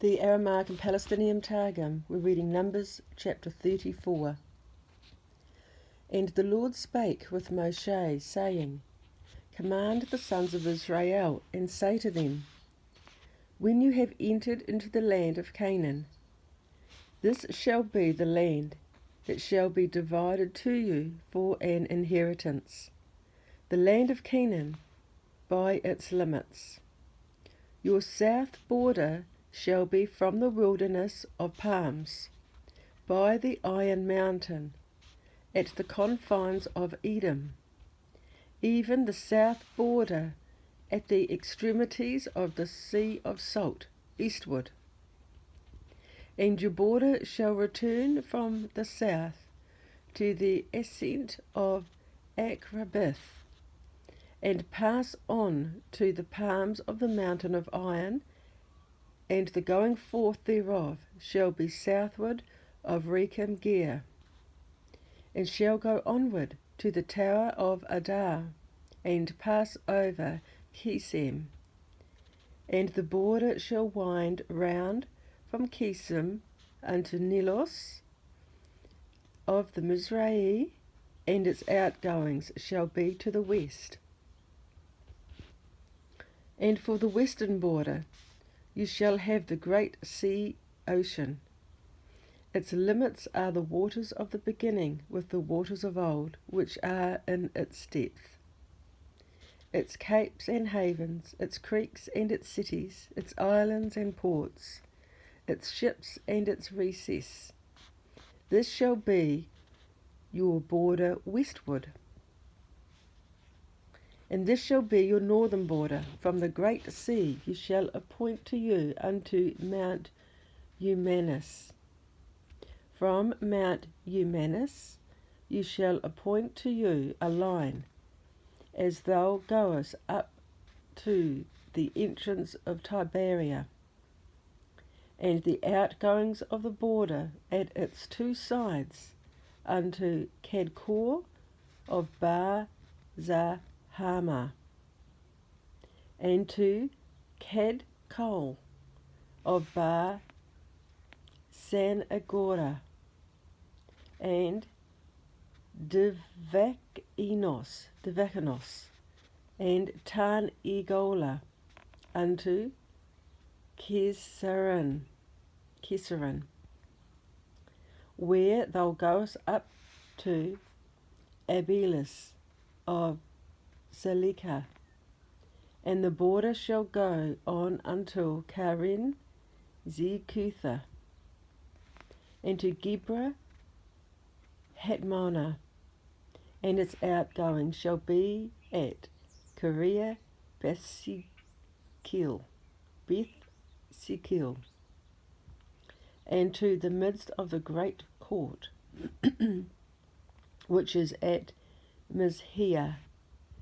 the Aramaic and Palestinian Targum, we're reading Numbers chapter 34. And the Lord spake with Moshe, saying, Command the sons of Israel, and say to them, When you have entered into the land of Canaan, this shall be the land that shall be divided to you for an inheritance, the land of Canaan by its limits. Your south border shall be from the wilderness of palms, by the iron mountain, at the confines of Edom, even the south border at the extremities of the Sea of Salt, eastward. And your border shall return from the south to the ascent of Akrabith, and pass on to the palms of the mountain of iron, and the going forth thereof shall be southward of Rechem Ger, and shall go onward to the tower of Adar, and pass over Kisem. And the border shall wind round from Kisem unto Nilos of the Mizrahi, and its outgoings shall be to the west. And for the western border you shall have the great sea ocean. Its limits are the waters of the beginning with the waters of old, which are in its depth. Its capes and havens, its creeks and its cities, its islands and ports, its ships and its recess. This shall be your border westward. And this shall be your northern border. From the great sea you shall appoint to you unto Mount Eumanus. From Mount Eumanus you shall appoint to you a line, as thou goest up to the entrance of Tiberia, and the outgoings of the border at its two sides, unto Kadkor of Bar Zahama, and to Kadkol of Bar Sanagora, and Devakinos, and Tan Egola, unto Kesaran, where thou goest up to Abelis of Salika, and the border shall go on until Karin Zekutha, and to Gebra Hatmona, and its outgoing shall be at Korea Beth-Sikil, and to the midst of the great court, which is at Mizhia,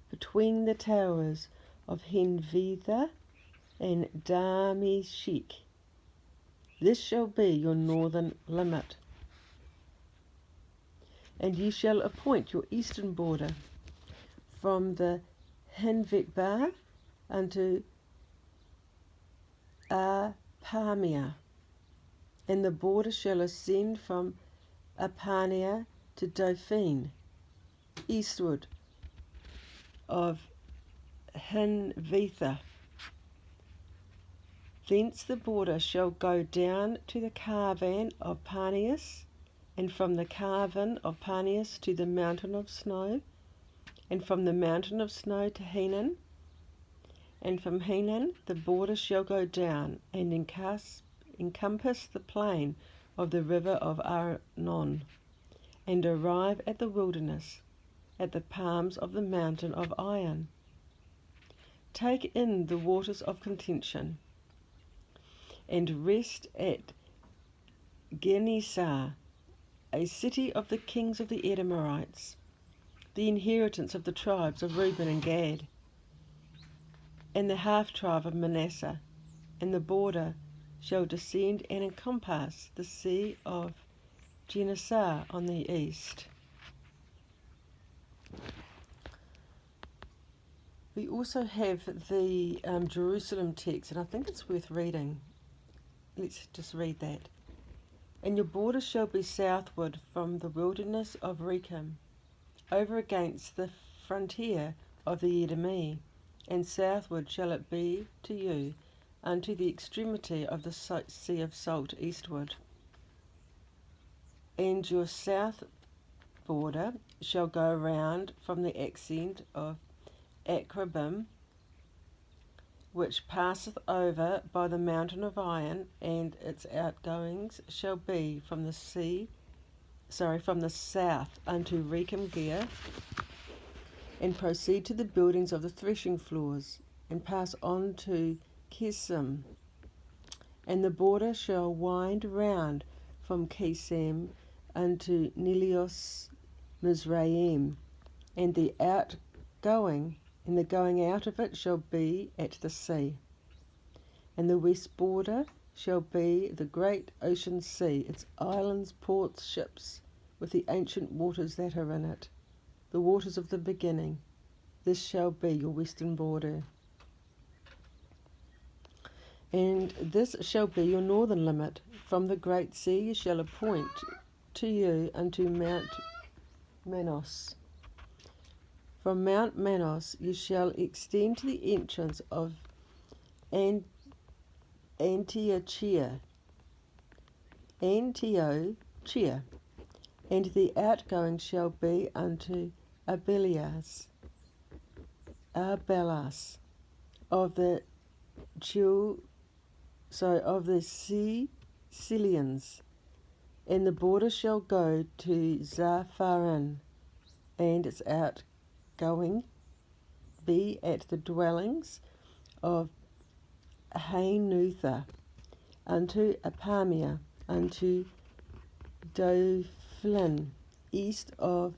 between the towers of Henvitha and Dameshek. This shall be your northern limit. And ye shall appoint your eastern border from the Hinvikbar unto Apamia, and the border shall ascend from Apania to Dauphine, eastward of Hinvitha. Thence the border shall go down to the Carvan of Parneus, and from the Carvan of Parneus to the mountain of snow, and from the mountain of snow to Henan, and from Henan the border shall go down and encompass the plain of the river of Arnon, and arrive at the wilderness, at the palms of the mountain of iron. Take in the waters of contention, and rest at Genesar, a city of the kings of the Edomites, the inheritance of the tribes of Reuben and Gad, and the half-tribe of Manasseh, and the border shall descend and encompass the sea of Genesar on the east. We also have the Jerusalem text, and I think it's worth reading. let's just read that. And your border shall be southward from the wilderness of Rechem, over against the frontier of the Edomite, and southward shall it be to you, unto the extremity of the sea of salt eastward. And your south border shall go around from the ascent of Akrabim, which passeth over by the mountain of iron, and its outgoings shall be from the south unto Rechem-Gear, and proceed to the buildings of the threshing floors, and pass on to Kesem. And the border shall wind round from Kesem unto Nelios Mizraim, and the outgoing and the going out of it shall be at the sea. And the west border shall be the great ocean sea, its islands, ports, ships, with the ancient waters that are in it, the waters of the beginning. This shall be your western border. And this shall be your northern limit. From the great sea you shall appoint to you unto Mount Manos. From Mount Manos you shall extend to the entrance of Antiochia, and the outgoing shall be unto Arbelas of the Sicilians, and the border shall go to Zapharan, and its outgoing be at the dwellings of Hainutha, unto Apamia, unto Dophlin, east of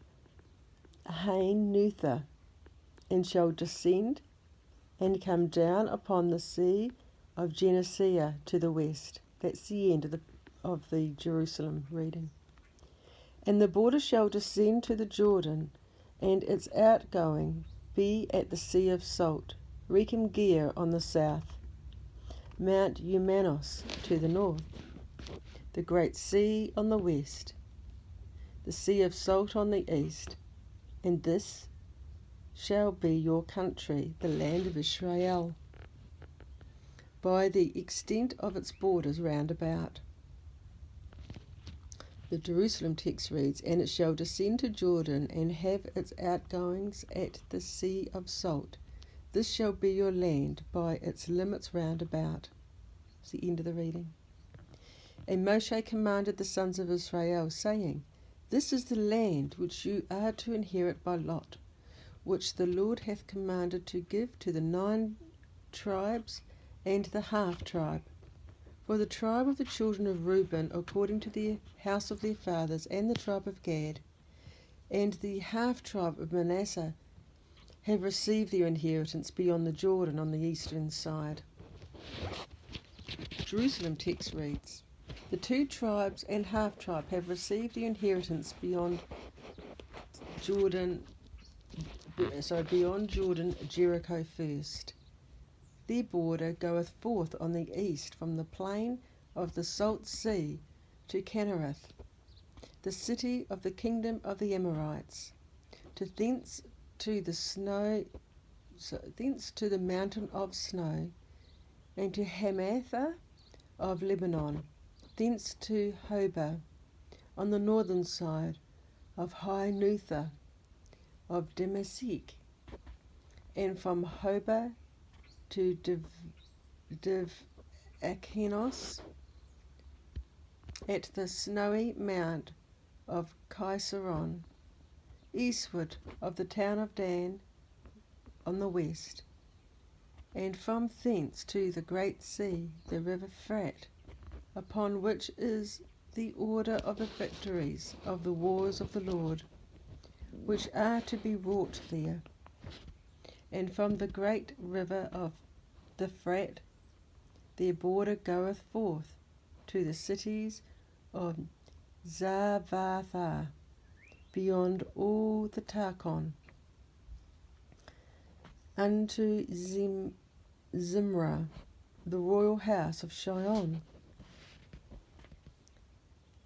Hainutha, and shall descend and come down upon the sea of Genesea to the west. That's the end of the Jerusalem reading. And the border shall descend to the Jordan, and its outgoing be at the sea of salt, Rechem-Gear on the south, Mount Eumanos to the north, the great sea on the west, the sea of salt on the east, and this shall be your country, the land of Israel, by the extent of its borders round about. The Jerusalem text reads, and it shall descend to Jordan, and have its outgoings at the sea of salt. This shall be your land by its limits round about. It's the end of the reading. And Moshe commanded the sons of Israel, saying, This is the land which you are to inherit by lot, which the Lord hath commanded to give to the 9 tribes and the half-tribe. For the tribe of the children of Reuben, according to the house of their fathers, and the tribe of Gad, and the half-tribe of Manasseh, have received their inheritance beyond the Jordan on the eastern side. Jerusalem text reads, the 2 tribes and half-tribe have received their inheritance beyond Jordan, Jericho first. Their border goeth forth on the east from the plain of the salt sea to Canaareth, the city of the kingdom of the Amorites, thence to the mountain of snow, and to Hamatha of Lebanon, thence to Hobah, on the northern side of Hainutha of Damascus, and from Hobah to Achenos at the snowy mount of Chisaron, eastward of the town of Dan on the west, and from thence to the great sea, the river Frat, upon which is the order of the victories of the wars of the Lord, which are to be wrought there. And from the great river of the Frat, their border goeth forth to the cities of Zavatha, beyond all the Tarkon, unto Zimra, the royal house of Shion,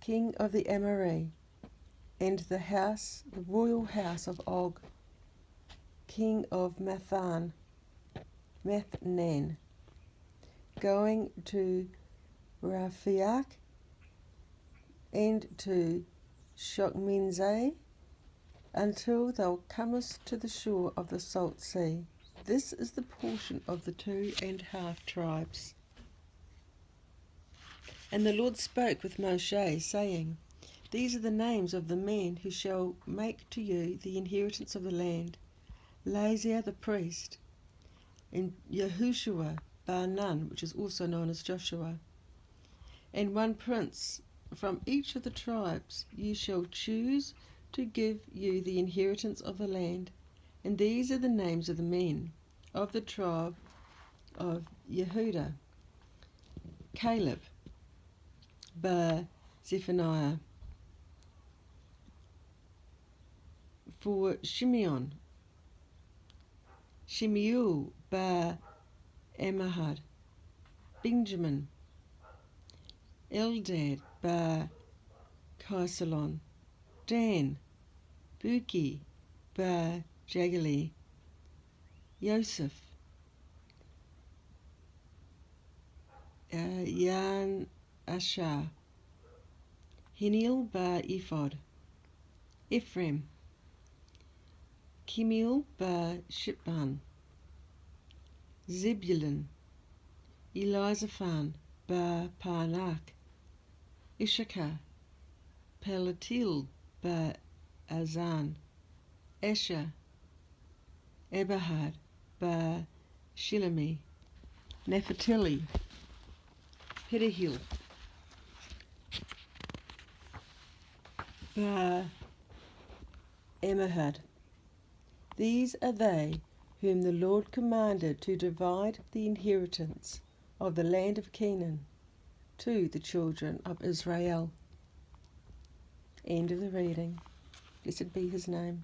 king of the Amorite, and the royal house of Og, king of Mathnan, going to Raphiach, and to Shokmenzai, until thou comest to the shore of the salt sea. This is the portion of the 2.5 tribes. And the Lord spoke with Moshe, saying, These are the names of the men who shall make to you the inheritance of the land: Lazier the priest, and Yahushua bar Nun, which is also known as Joshua, and one prince from each of the tribes you shall choose to give you the inheritance of the land. And these are the names of the men of the tribe of Yehudah: Caleb bar Zephaniah. For Shimeon, Shemuel bar Ammihud. Benjamin, Eldad bar Kaisalon. Dan, Buki bar Jagali. Joseph, Yan Ashar. Heniel bar Ephod. Ephraim, Chemiel bar Shipban. Zebulun, Elizaphan bar Parnak. Issachar, Palatiel bar Azan. Asher, Abahad bar Shilemi. Naphtali, Pedahil bar Ammihud. These are they whom the Lord commanded to divide the inheritance of the land of Canaan to the children of Israel. End of the reading. Blessed be his name.